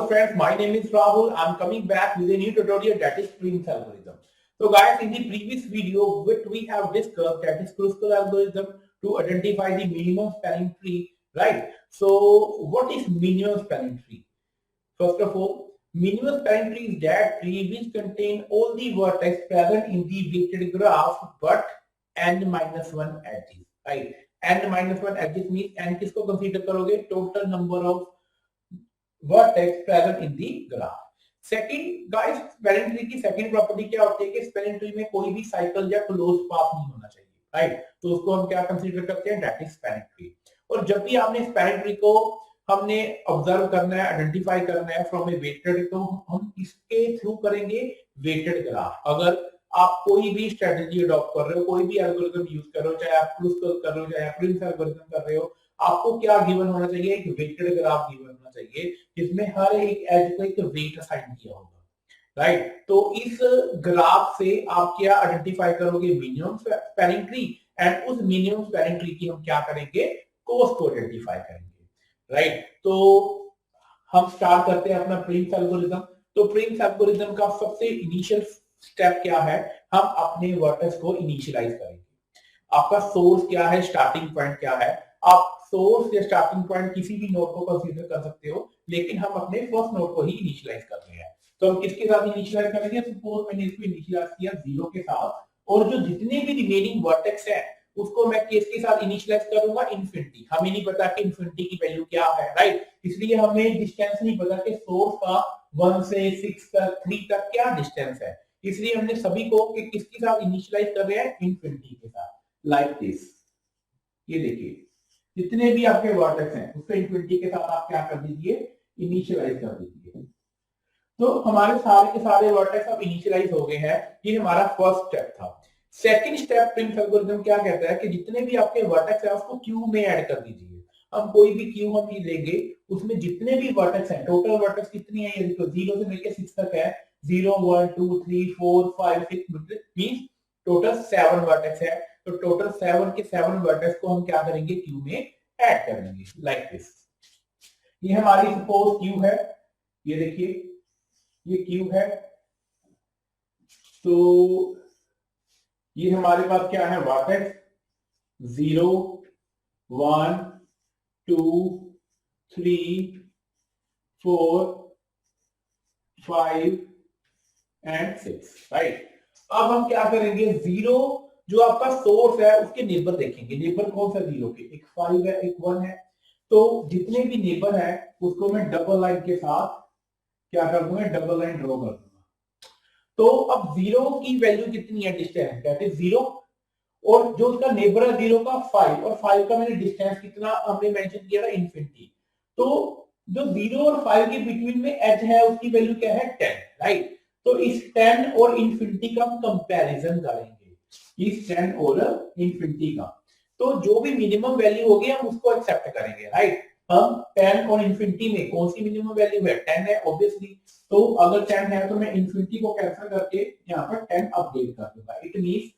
friends, my name is Rahul. I'm coming back with a new tutorial that is Prim's algorithm. So guys, in the previous video, what we have discussed, that is Kruskal algorithm to identify the minimum spanning tree, right? So what is minimum spanning tree? First of all, minimum spanning tree is that tree which contain all the vertex present in the weighted graph but n-1 edges, right? n-1 edges means n किसको consider करोगे? Total number of vertex present in the graph. Second guys, spanning tree की second property क्या होती है कि spanning tree में कोई भी साइकिल या क्लोज पाथ नहीं होना चाहिए, राइट? तो उसको हम क्या कंसीडर करते हैं? That is spanning tree. और जब भी आपने स्पैनिंग ट्री को हमने ऑब्जर्व करना है, आइडेंटिफाई करना है फ्रॉम ए वेटेड, तो हम इसके थ्रू करेंगे वेटेड ग्राफ। अगर आप कोई भी स्ट्रेटजी अडॉप्ट कर रहे हो, कोई भी एल्गोरिथम यूज कर रहे हो, चाहे आप क्रुस्कल कर रहे हो, चाहे आप प्रिम्स एल्गोरिथम कर रहे हो, आपको क्या गिवन होना चाहिए? एक वेटेड ग्राफ गिवन होना चाहिए जिसमें हर एक एज को एक वेट असाइन किया होगा, राइट? तो इस ग्राफ से आप क्या आइडेंटिफाई करोगे? Minimum spanning tree. एंड उस मिनिमम स्पैनिंग ट्री की हम क्या करेंगे? कॉस्ट को आइडेंटिफाई करेंगे, राइट? तो हम स्टार्ट करते हैं अपना प्रिम्स एल्गोरिथम। तो प्रिम्स एल्गोरिथम का सबसे इनिशियल स्टेप क्या है? हम अपने वर्टेक्स को इनिशियलाइज करेंगे। आपका सोर्स क्या है, स्टार्टिंग पॉइंट क्या है? आप सोर्स या स्टार्टिंग पॉइंट किसी भी नोड को कंसीडर कर सकते हो, लेकिन हम अपने फर्स्ट नोड को ही इनिशियलाइज कर रहे हैं। तो हम किसके साथ इनिशियलाइज करेंगे? सपोज मैंने इसको इनिशियलाइज किया 0 के साथ, और जो जितने भी रिमेनिंग वर्टेक्स है उसको मैं किसके साथ इनिशियलाइज करूंगा? इन्फिनिटी। हमें नहीं पता कि इन्फिनिटी की वैल्यू क्या है, राइट? इसलिए हमें डिस्टेंस नहीं पता कि सोर्स का 1 से 6 तक 3 तक क्या डिस्टेंस है, इसलिए हमने सभी को किसके साथ इनिशियलाइज कर रहे हैं? इन्फिनिटी के साथ, लाइक दिस। ये देखिए, जितने भी आपके वर्टेक्स हैं उसको इन्फिनिटी के साथ आप क्या कर दीजिए? इनिशियलाइज कर दीजिए। तो हमारे सारे के सारे वर्टेक्स अब इनिशियलाइज हो गए हैं। ये हमारा फर्स्ट स्टेप था। सेकंड स्टेप प्रिम्स एल्गोरिथम क्या कहता है कि जितने भी आपके वर्टेक्स है उसको क्यू में ऐड कर दीजिए। हम कोई भी क्यू हम ये लेंगे, उसमें जितने भी वर्टेक्स हैं, टोटल वर्टेक्स कितनी है? ये देखो 0 से लेकर 6 तक है। 0 1 2 3 4 5 6 मींस टोटल 7 वर्टेक्स है। तो टोटल 7 के 7 वर्टेक्स को हम क्या करेंगे? क्यू में ऐड करेंगे, लाइक दिस। ये हमारी सपोज क्यू है, ये देखिए ये क्यू है। तो ये हमारे पास क्या है? Vertex 0 1 2 3 4 5 and 6, right? अब हम क्या करेंगे? 0 जो आपका सोर्स है उसके नेबर देखेंगे। नेबर कौन सा? 0 के, एक 5 है, एक 1 है। तो जितने भी नेबर है उसको मैं डबल लाइन के साथ क्या कर दूंगा? डबल लाइन ड्रॉ कर दूंगा। तो अब 0 की वैल्यू कितनी है? डिस्टेंस दैट इज 0, और जो उसका नेबर है 0 का 5, और 5 का मैंने डिस्टेंस कितना हमने मेंशन किया था? इन्फिनिटी। तो जो 0 और 5 के बिटवीन में एज है उसकी वैल्यू क्या है? 10, राइट? तो इस 10 और इन्फिनिटी का हम कंपैरिजन करेंगे, इस 10 और इन्फिनिटी का। तो जो भी मिनिमम वैल्यू होगी हम उसको एक्सेप्ट करेंगे, राइट? हम 10 और इन्फिनिटी में कौन सी मिनिमम वैल्यू है? 10 है ऑब्वियसली। तो अगर 10 है तो मैं इन्फिनिटी को कैंसिल करके यहाँ पर 10 अपडेट कर दूंगा। इट मींस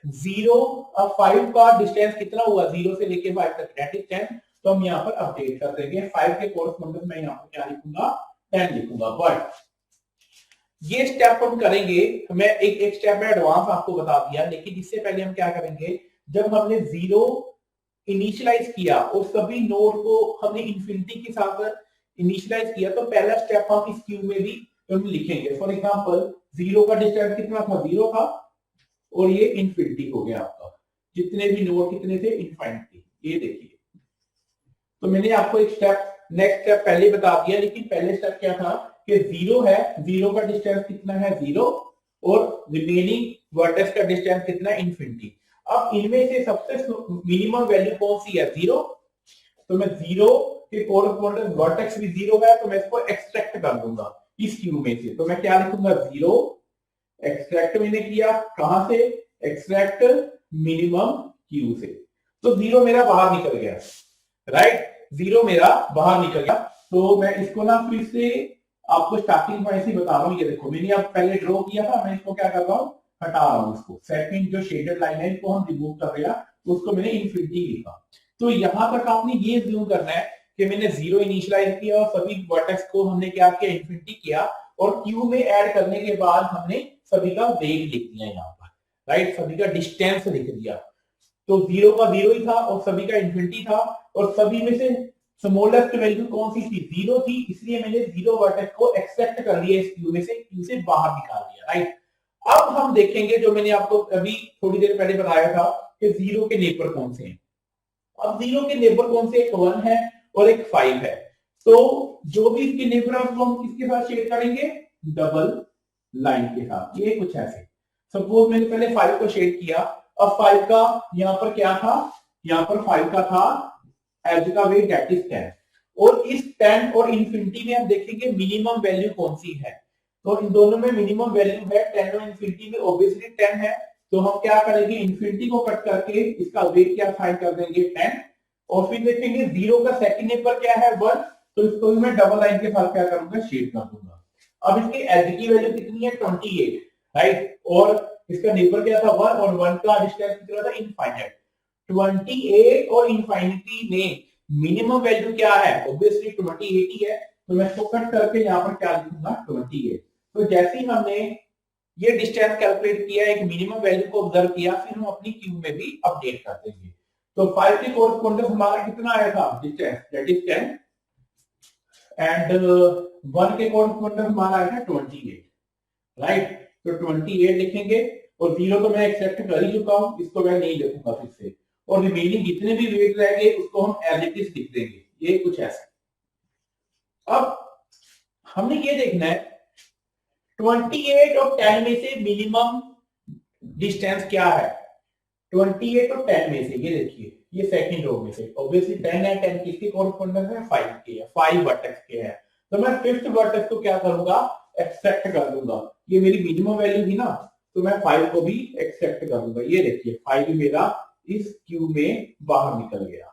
0 और 5 का डिस्टेंस कितना हुआ? 0 से लेके 5 तक, दैट इज 10। तो हम यहाँ पर अपडेट कर देंगे। 5 के कोरस्पोंडेंस मैं यहाँ पर क्या लिखूंगा? 10 लिखूंगा। बट ये स्टेप हम करेंगे, मैं एक स्टेप में एडवांस आपको बता दिया, लेकिन इससे पहले हम क्या करेंगे? जब हमने 0 इनिशियलाइज किया और सभी नोड को हमने इन्फिनिटी के साथ इनिशियलाइज किया, तो पहला स्टेप हम इस क्यू में भी हम लिखेंगे। फॉर एग्जांपल 0 का डिस्टेंस कितना था? 0 था, और ये इन्फिनिटी हो गया आपका। जितने भी नोड कितने थे? इनफाइनिटी। ये देखिए, तो मैंने आपको एक स्टेप, नेक्स्ट स्टेप पहले बता दिया, लेकिन पहले स्टेप क्या था कि 0 है, 0 का डिस्टेंस कितना है? 0, और रिमेनिंग वर्टेक्स का डिस्टेंस कितना है? इन्फिनिटी। अब इनमें से सबसे मिनिमम वैल्यू कौन सी है? 0। तो मैं 0 के कोरस्पोंडेंस वर्टेक्स भी 0 है, तो मैं इसको एक्सट्रैक्ट कर दूंगा इस क्यू में से। तो मैं क्या लिखूंगा? 0 एक्सट्रैक्ट मैंने किया, कहां से? एक्सट्रैक्ट मिनिमम क्यू से। तो 0 मेरा बाहर निकल गया, राइट? 0 मेरा बाहर निकल गया। तो मैं इसको ना फिर से आपको स्टार्टिंग पॉइंट से बता रहा हूँ। ये देखो, मैंने अब पहले ड्रॉ किया था, मैं इसको क्या कर रहा हूँ? हटा रहा हूँ इसको। सेकंड जो शेडेड लाइन है इसको हम रिमूव कर रहे हैं, उसको मैंने इन्फिनिटी लिखा। तो यहां तक आपने ये ज्यूम करना है कि मैंने 0 इनिशियलाइज किया और सभी वर्टेक्स को हमने क्या किया, इन्फिनिटी किया, और क्यू में ऐड करने के बाद हमने सभी का वेट लिख दिया यहाँ पर, राइट, सभी का डिस्टेंस लिख दिया। तो 0 का 0 ही था और सभी का इन्फिनिटी था, और सभी में से स्मॉलेस्ट वैल्यू कौन सी थी, 0 थी, इसलिए मैंने 0 वर्टेक्स को एक्सेप्ट कर लिया इस क्यू में से, क्यू से बाहर निकाल दिया, राइट। अब हम देखेंगे जो मैंने आपको अभी थोड़ी देर पहले बताया था कि 0 के नेबर कौन से हैं। अब 0 के नेबर कौन से, एक 1 है और एक 5 है। तो जो भी इसके नेबर है उसको हम किसके साथ शेयर करेंगे, डबल लाइन के साथ, ये कुछ ऐसे। सपोज मैंने पहले 5 को शेयर किया, अब 5 का यहाँ पर क्या था, यहाँ पर 5 का था एज का वेट दैट इज 10, और इस 10 और इन्फिनिटी में हम देखेंगे मिनिमम वैल्यू कौन सी है। तो इन दोनों में मिनिमम वैल्यू है 10 और इन्फिनिटी में ऑब्वियसली 10 है, तो हम क्या करेंगे, इन्फिनिटी को कट करके इसका वेट क्या फाइंड कर देंगे 10, और फिर देखेंगे 0 का सेकंड नेबर क्या है 1, तो इसको भी मैं डबल लाइन के साथ क्या करूंगा, शेड कर दूंगा। अब इसके एज की वैल्यू कितनी है 28, राइट, और इसका नेबर क्या था 1, और 1 का डिस्टेंस कितना था, इनफाइनाइट। 28 और इनफाइनिटी में मिनिमम वैल्यू क्या है, ऑब्वियसली 28 ही है, तो मैं इसको कट करके यहाँ पर क्या लिखूंगा 28। तो जैसे ही हमने ये डिस्टेंस कैलकुलेट किया, एक मिनिमम वैल्यू को ऑब्जर्व किया, फिर हम अपनी क्यू में भी अपडेट कर देंगे। तो 5 के कोरस्पोंडेंस हमारा कितना आया था, डिस्टेंस दैट इज 10, एंड 1 के कोरस्पोंडेंस हमारा आया था 28, राइट। तो 28 लिखेंगे, और 0 तो मैं एक्सेप्ट कर ही चुका हूं, इसको मैं नहीं लिखूंगा फिर से, और रिमेनिंग जितने भी वेट रह गए उसको हम एज इट इज लिख देंगे, ये कुछ ऐसा। अब हमने ये देखना है 28 और 10 में से मिनिमम डिस्टेंस क्या है, 28 और 10 में से, ये देखिए ये सेकंड रो में से ऑब्वियसली 10 है, 10 किसके कोरस्पोंडेंस है, 5 के है, 5 वर्टेक्स के है, तो मैं फिफ्थ वर्टेक्स को क्या करूंगा, एक्सेप्ट कर दूंगा। ये मेरी मिनिमम वैल्यू थी ना, तो मैं 5 को भी एक्सेप्ट कर दूंगा। ये देखिए 5 मेरा इस क्यू में बाहर निकल गया,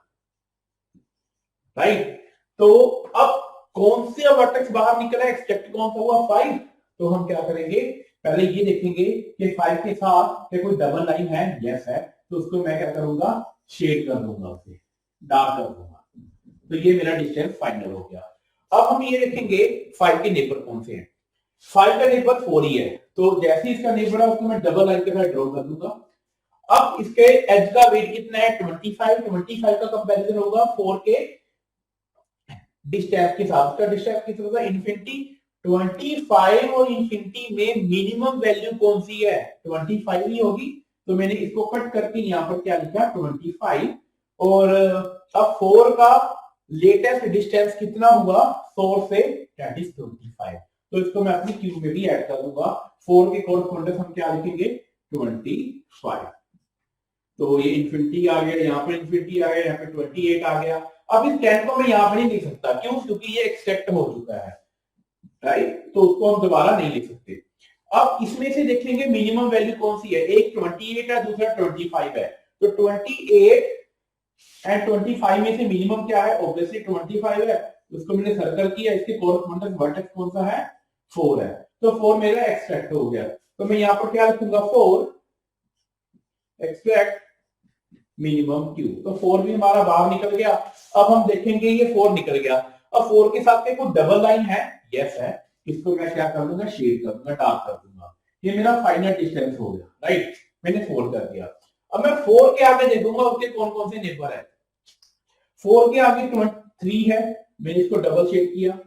राइट। तो अब कौन से वर्टेक्स बाहर निकला, एक्सेप्ट कौन सा हुआ 5, तो हम क्या करेंगे, पहले ये देखेंगे कि 5 के साथ कोई डबल लाइन है, यस है, तो उसको मैं क्या करूंगा, शेड कर दूंगा, उसे डार्क कर दूंगा। तो ये मेरा डिस्टेंस फाइनल हो गया। अब हम ये देखेंगे 5 के नेबर कौन से हैं। 5 का नेबर 4 ही है, तो जैसे इसका नेबर है उसको मैं डबल लाइन के साथ ड्रॉ कर दूंगा। अब इसके एज का वेट कितना है 25, 25 का कंपैरिजन होगा 4 के डिस्टेंस के साथ, उसका डिस्टेंस कितना होगा इन्फिनिटी। 25 और इन्फिनिटी में मिनिमम वैल्यू कौन सी है, 25 ही होगी, तो मैंने इसको कट करके यहाँ पर क्या लिखा 25, और अब 4 का लेटेस्ट डिस्टेंस कितना हुआ सोर्स से, दैट इज 25, तो इसको मैं अपनी क्यू में भी ऐड कर दूंगा। 4 के कोरस्पोंडेंस हम क्या लिखेंगे 25, तो ये इन्फिनिटी आ गया, यहाँ पर इन्फिनिटी आ गया, यहाँ पे 28 आ गया। अब इस 10 को मैं यहाँ पर नहीं लिख सकता, क्यों, क्योंकि ये एक्सेप्ट हो चुका है, राइट, तो उसको हम दोबारा नहीं लिख सकते। अब इसमें से देखेंगे मिनिमम वैल्यू कौन सी है, एक 28 है, दूसरा 25 है, तो 28 एंड 25 में से मिनिमम क्या है, ऑब्वियसली 25 है, उसको मैंने सर्कल किया, इसके कोरस्पोंडेंस वर्टेक्स कौन सा है 4 है, तो 4 मेरा एक्सट्रैक्ट हो गया, तो मैं यहाँ पर क्या लिखूंगा 4 एक्सट्रैक्ट मिनिमम क्यू, तो 4 भी हमारा बाहर निकल गया। अब हम देखेंगे ये 4 निकल गया, अब 4 के साथ कोई डबल लाइन है, यस है, इसको मैं क्या कर दूंगा, शेड कर दूंगा, डार्क कर दूंगा, ये मेरा फाइनल डिस्टेंस हो गया, राइट, मैंने 4 कर दिया। अब मैं 4 के आगे देखूंगा उसके कौन कौन से नेबर है। 4 के आगे 3 है, मैंने इसको डबल शेड किया।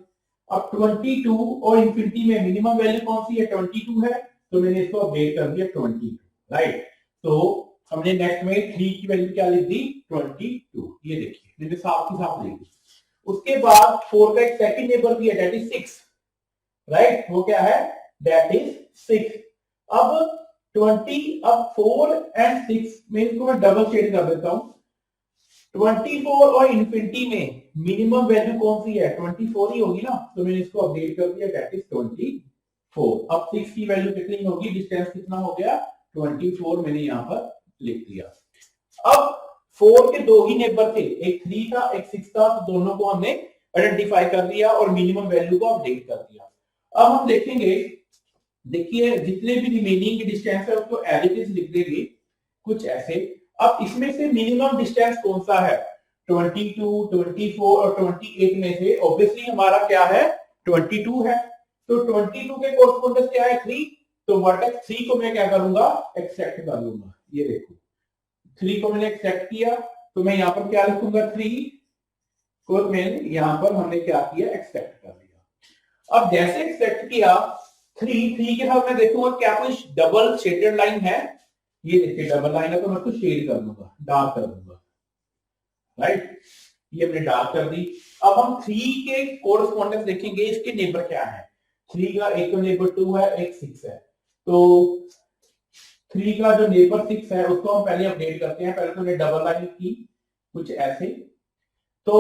अब 22 और इन्फिनिटी में मिनिमम वैल्यू कौन सी है 22 है, तो मैंने इसको अपडेट कर दिया 22, राइट। तो हमने नेक्स्ट में 3 की वैल्यू क्या लिख दी 22, ये देखिए मैंने साफ की साफ लिख दी। उसके बाद 4 का एक सेकंड नेबर भी है, दैट इज 6, राइट, वो क्या है दैट इज 6। अब 20, अब 4 एंड 6 में इसको मैं डबल शेड कर देता हूं। 24 और इन्फिनिटी में मिनिमम वैल्यू कौन सी है 24 ही होगी ना, तो मैंने इसको अपडेट कर दिया, दैट इज 24। अब 6 की वैल्यू कितनी होगी, डिस्टेंस कितना हो गया 24, मैंने यहाँ पर लिख दिया। अब 4 के 2 ही नेबर थे, एक 3 था एक 6 था, तो दोनों को हमने आइडेंटिफाई कर दिया और मिनिमम वैल्यू को अपडेट कर दिया। अब हम देखेंगे, देखिए जितने भी रिमेनिंग डिस्टेंस है उसको एज इट इज लिख देंगे कुछ ऐसे। अब इसमें से मिनिमम डिस्टेंस कौन सा है 22, 24 और 28 में से ऑब्वियसली हमारा क्या है, 22 है। तो 22 के कोरस्पोंडेंस क्या है, 3। तो वर्टेक्स 3 को मैं क्या करूंगा, एक्सट्रैक्ट कर लूंगा। ये देखो 3 को मैंने एक्सट्रैक्ट किया, तो मैं यहाँ पर क्या लिखूंगा, 3 को मैंने यहाँ पर हमने क्या किया, एक्सट्रैक्ट कर लिया। अब जैसे एक्सट्रैक्ट किया 3 के साथ मैं देखूंगा क्या कोई डबल शेडेड लाइन है। ये देखिए डबल लाइन है, तो मैं उसको शेड कर दूंगा, डार्क कर दूंगा, राइट। ये हमने डार्क कर दी। अब हम 3 के कोरस्पोंडेंस देखेंगे, इसके नेबर क्या है। 3 का एक तो नेबर 2 है, एक 6 है। तो 3 का जो नेबर 6 है उसको हम पहले अपडेट करते हैं। पहले तो हमने डबल लाइन की कुछ ऐसे। तो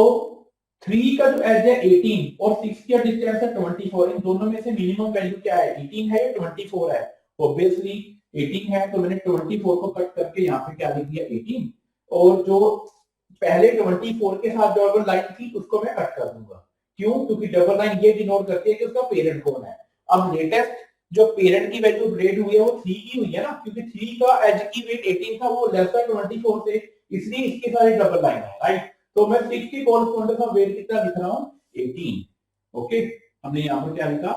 3 का जो एज है 18 और 6 का डिस्टेंस है 24। इन दोनों में से मिनिमम वैल्यू क्या है, 18 है या 24 है। ऑब्वियसली 18 है, तो मैंने 24 को कट करके यहाँ पे क्या लिख दिया, 18। और जो पहले 24 के साथ डबल लाइन थी उसको मैं कट कर दूंगा। क्यों, क्योंकि डबल लाइन ये डिनोट करती है कि उसका पेरेंट कौन है। अब लेटेस्ट जो पेरेंट की वैल्यू अपडेट हुई है वो 3 की हुई है ना, क्योंकि 3 का एज की वेट 18 था, वो लेस था 24 से, इसलिए इसके साथ डबल लाइन है, राइट। तो मैं 6 की कोरस्पोंडेंस ऑफ वेट कितना लिख रहा हूं, 18। ओके, हमने यहां पर क्या लिखा,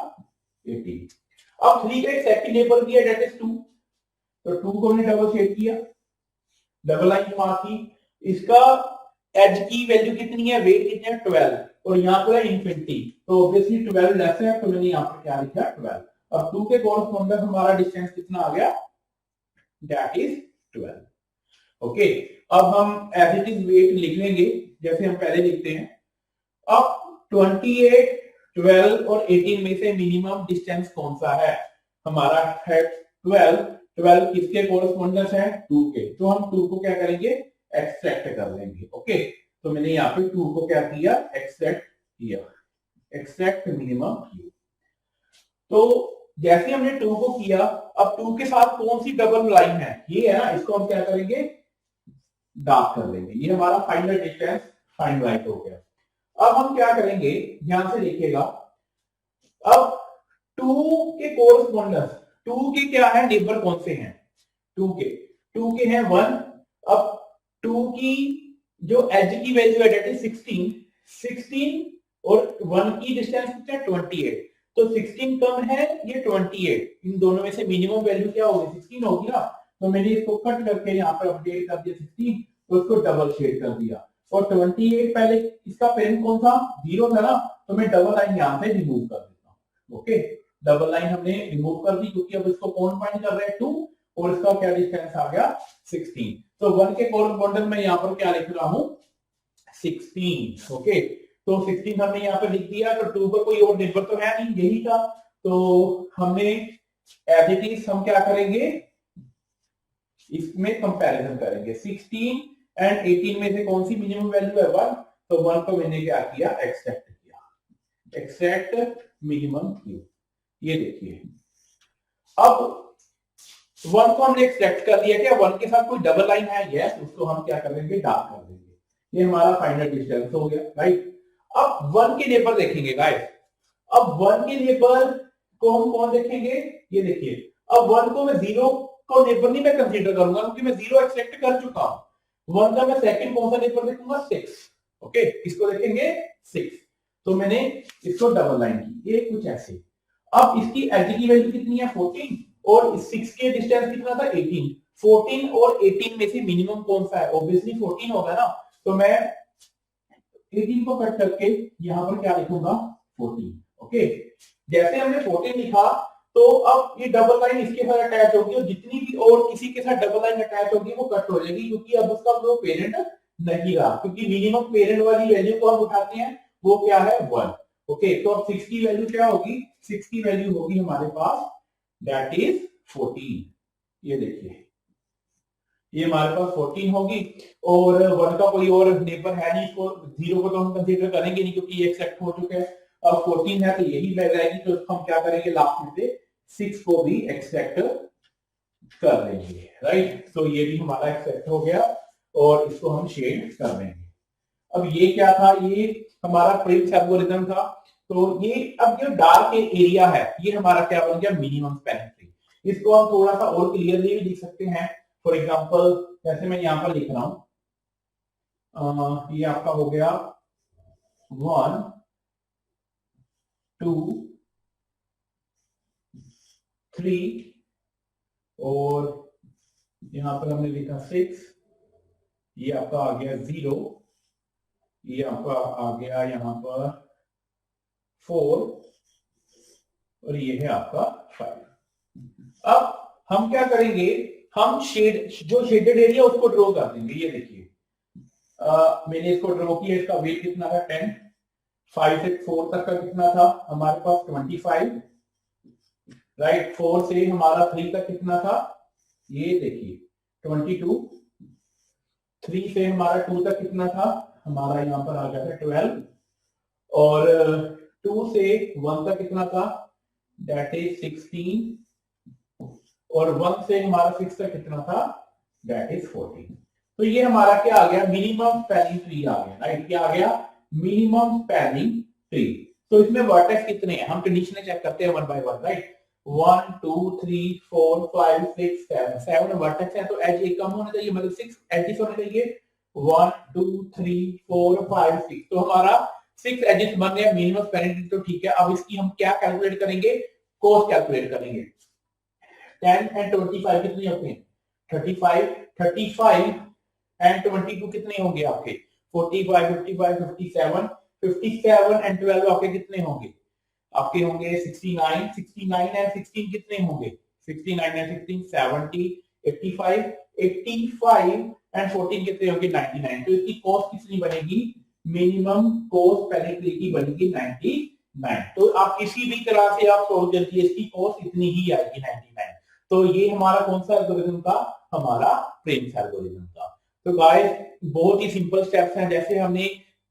18। अब 3 का एक सेकंड नेबर भी है, दैट इज 2। तो 2 को हमने डबल शेड किया, डबल लाइन मार्क की। इसका एज की वैल्यू कितनी है, वेट कितनी है, 12, और यहाँ पर है इन्फिनिटी। तो ऑब्वियसली 12 लेस है, तो मैंने यहाँ पर क्या लिखा, 12। अब 2 के कोरस्पोंडेंस हमारा डिस्टेंस कितना आ गया, दैट इज 12। ओके, अब हम एज इट इज वेट लिख लेंगे जैसे हम पहले लिखते हैं। अब 28, 12 और 18 में से मिनिमम डिस्टेंस कौन सा है, हमारा है 12। 12 किसके कोरस्पोंडेंस है, 2 के। तो हम 2 को क्या करेंगे, एक्सट्रैक्ट कर लेंगे। ओके, तो मैंने यहाँ पे 2 को क्या किया, एक्सट्रैक्ट किया, एक्सट्रैक्ट मिनिमम क्यू। तो जैसे हमने 2 को किया, अब 2 के साथ कौन सी डबल लाइन है, ये है ना, इसको हम क्या करेंगे, डार्क कर लेंगे। ये हमारा फाइनल डिस्टेंस फाइंड राइट हो गया। अब हम क्या करेंगे, ध्यान से देखिएगा। अब 2 के कोरस्पोंडेंस, 2 के क्या है, नेबर कौन से हैं, 2 के हैं 1। अब 2 की जो एज की वैल्यू है दैट इज 16 और 1 की डिस्टेंस कितना है, 28। तो 16 कम है, ये 28, इन दोनों में से मिनिमम वैल्यू क्या होगी, 16 होगी ना। तो मैंने इसको कट करके यहाँ पर अपडेट कर दिया 16, तो उसको डबल शेड कर दिया। और 28 पहले इसका पेरेंट कौन था, 0 था ना, तो मैं डबल लाइन यहाँ से रिमूव कर देता हूँ। ओके, डबल लाइन हमने रिमूव कर दी, क्योंकि अब इसको कौन फाइंड कर रहे हैं, 2, और इसका क्या डिस्टेंस आ गया, 16। तो 1 के कोरस्पोंडेंस में यहाँ पर क्या लिख रहा हूँ, 16। ओके, तो 16 हमने यहाँ पे लिख दिया। तो 2 पर कोई और नेबर तो है नहीं, यही था। तो हमने एज इट इज हम क्या करेंगे, इसमें कंपैरिजन करेंगे। 16 एंड 18 में से कौन सी मिनिमम वैल्यू है, 1। तो 1 को मैंने क्या किया, एक्सट्रैक्ट किया, एक्सट्रैक्ट मिनिमम क्यू। ये देखिए, अब 1 को हमने एक्सट्रैक्ट कर लिया। क्या 1 के साथ कोई डबल लाइन है, यस, उसको हम क्या कर देंगे, डार्क कर देंगे। ये हमारा फाइनल डिस्टेंस हो गया, राइट। अब 1 के नेबर देखेंगे गाइस। अब 1 के नेबर को हम कौन देखेंगे, ये देखिए। अब 1 को मैं 0 को नेबर नहीं मैं कंसीडर करूंगा, क्योंकि मैं 0 एक्सट्रैक्ट कर चुका हूं। 1 का मैं सेकंड कौन सा नेबर देखूंगा, 6। ओके, इसको देखेंगे 6। तो मैंने इसको डबल लाइन की, ये कुछ ऐसे। अब इसकी एज की वैल्यू कितनी है, 14, और 6 के डिस्टेंस कितना था, 18। 14 और 18 में से मिनिमम कौन सा है, ऑब्वियसली 14 होगा ना। तो मैं 18 को कट करके यहां पर क्या लिखूंगा, 14। ओके, जैसे हमने 14 लिखा, तो अब ये डबल लाइन इसके साथ अटैच होगी, और जितनी भी और किसी के साथ डबल लाइन अटैच होगी वो कट हो जाएगी, क्योंकि अब उसका कोई पेरेंट नहीं रहा। क्योंकि मिनिमम पेरेंट वाली वैल्यू को हम उठाते हैं, वो क्या है, 1। ओके, तो अब 6 की वैल्यू क्या होगी, 6 की वैल्यू होगी हमारे पास, दैट इज 14। ये देखिए, ये हमारे पास 14 होगी, और 1 का कोई और नेबर है नहीं, इसको 0 को तो हम कंसीडर करेंगे नहीं, क्योंकि ये एक्सेप्ट हो चुका है। अब 14 है, तो यही मिल जाएगी। तो हम क्या करेंगे, लास्ट में से 6 को भी एक्सेप्ट कर लेंगे, राइट। तो ये भी हमारा एक्सेप्ट हो गया, और इसको हम शेड कर देंगे। अब ये क्या था, ये हमारा प्रिंस एल्गोरिथम था। तो ये अब जो डार्क एरिया है, ये हमारा क्या बन गया, मिनिमम स्पैनिंग ट्री। इसको हम थोड़ा सा और क्लियरली भी लिख सकते हैं। फॉर एग्जांपल, जैसे मैं यहाँ पर लिख रहा हूं, ये आपका हो गया 1 2 3 और यहां पर हमने लिखा 6, ये आपका आ गया 0, ये आपका आ गया यहाँ पर 4 और ये है आपका 5। अब हम क्या करेंगे, हम जो शेडेड एरिया उसको ड्रॉ कर देंगे। ये देखिए मैंने इसको ड्रॉ किया, इसका वेट कितना था 10, 5 से 4 तक का कितना था हमारे पास 25, राइट। 4 से हमारा 3 तक कितना था, ये देखिए 22, 3 से हमारा 2 तक कितना था, हमारा यहाँ पर आ गया था 12, और 2 से 1 तक कितना था, दैट इज 16, और 1 से हमारा 6 तक कितना था, दैट इज 14। तो ये हमारा क्या आ गया, मिनिमम स्पैनिंग ट्री आ गया, राइट। क्या आ गया, मिनिमम स्पैनिंग ट्री। तो इसमें वर्टेक्स कितने हैं, हम कंडीशनें चेक करते हैं 1 बाय 1, राइट। 1 2 3 4 5 6 7 वर्टेक्स है, तो एज एक कम होना चाहिए, मतलब 6 एजेस होने चाहिए। 1 2 3 4 5 6, तो हमारा 6 एजेस बन गया मिनिमम स्पैनिंग ट्री। तो ठीक है, अब इसकी हम क्या कैलकुलेट करेंगे, कोस्ट कैलकुलेट करेंगे। 10 एंड 25 कितने होते हैं, 35, 35 एंड 22 कितने होंगे आपके, 45, 55, 57, 57 एंड 12 आपके कितने होंगे, आपके होंगे 69, 69 एंड 16 कितने होंगे, 69 एंड 16 70, 85, 85 एंड 14 कितने होंगे, 99। तो इसकी कॉस्ट कितनी बनेगी, मिनिमम कॉस्ट स्पैनिंग ट्री की बनेगी 99। तो आप किसी भी तरह से आप सोल्व करिए, इसकी कॉस्ट इतनी ही आएगी 99। तो ये हमारा कौन सा एल्गोरिथम था, हमारा प्रिंस एल्गोरिथम था। तो गाइस बहुत ही सिंपल स्टेप्स हैं, जैसे हमने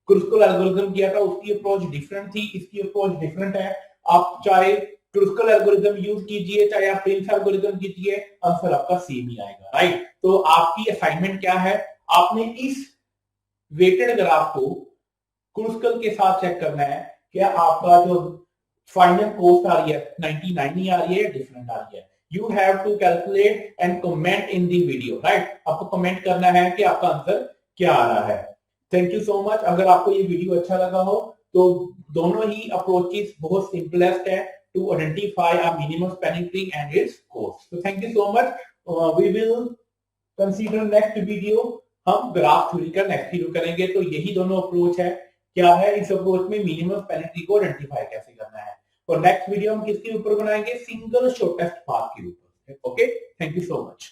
क्रुस्कल एल्गोरिथम किया था उसकी अप्रोच डिफरेंट थी, इसकी अप्रोच डिफरेंट है। आप चाहे क्रुस्कल एल्गोरिथम यूज कीजिए, चाहे आप प्रिंस एल्गोरिथम कीजिए, आंसर आपका सेम ही आएगा, राइट। तो आपकी असाइनमेंट क्या है, आपने इस वेटेड ग्राफ को क्रुस्कल के साथ चेक करना है, क्या आपका जो फाइनल कॉस्ट आ रही है 99 ही आ रही है या डिफरेंट आ रही है। You have to calculate and comment in the video, right? आपको कमेंट करना है कि आपका आंसर क्या आ रहा है। Thank you so much. अगर आपको ये वीडियो अच्छा लगा हो तो दोनों ही अप्रोचेस बहुत सिंपलेस्ट है to identify a minimum spanning tree and its cost. तो thank you so much. We will consider next video, हम ग्राफ थ्योरी का नेक्स्ट वीडियो करेंगे। तो यही दोनों अप्रोच है, क्या है इस अप्रोच में मिनिमम स्पैनिंग ट्री को आइडेंटिफाई कैसे करना है। और नेक्स्ट वीडियो हम किसके ऊपर बनाएंगे, सिंगल शॉर्टेस्ट पाथ के ऊपर। Okay, thank you so much.